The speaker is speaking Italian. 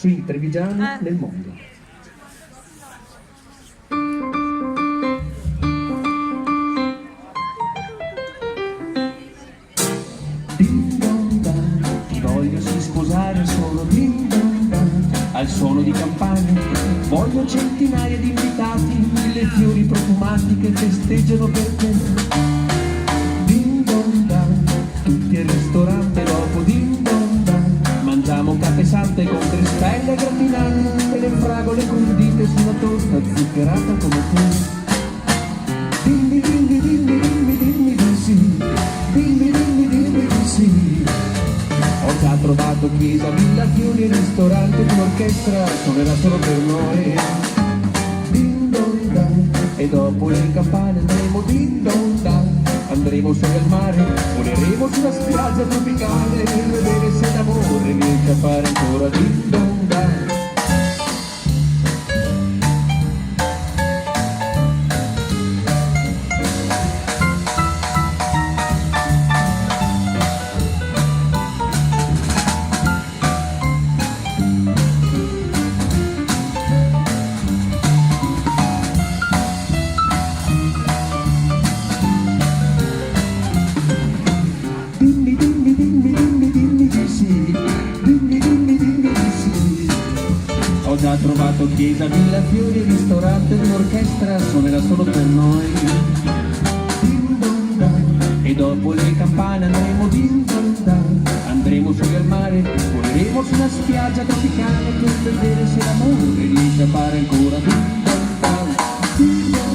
swing trevigiano nel mondo. Ding dong dang, ti voglio sì sposare solo ding dong dang, al suono di campane voglio centinaia di invitati, 1000 fiori profumati che festeggiano per te. Ding dong dang, tutti al ristorante dopo ding dong dang, mangiamo cape sante con 3 stelle gratinate e le fragole condite su una tosta zuccherata come tu. Dimmi, dimmi, dimmi, dimmi, dimmi di sì, dimmi, dimmi, dimmi di sì. Ho già trovato chiesa, villa, fiori, ristorante, un'orchestra suonerà solo per noi. Ding dong dang, e dopo le campane andremo ding dong dang, andremo su al mare, voleremo sulla spiaggia tropicale per vedere se l'amore riesce a fare ancora ding dong dang. Dimmi, dimmi, dimmi, dimmi, dimmi di sì, dimmi, dimmi, dimmi di sì. Ho già trovato chiesa, villa, fiori, ristorante, un'orchestra suonerà solo per noi. Ding dong dang, e dopo le campane andremo ding dong dang, andremo su al mare, voleremo su una spiaggia tropicale per vedere se l'amore riesce a fare ancora ding dong dang. Ding dong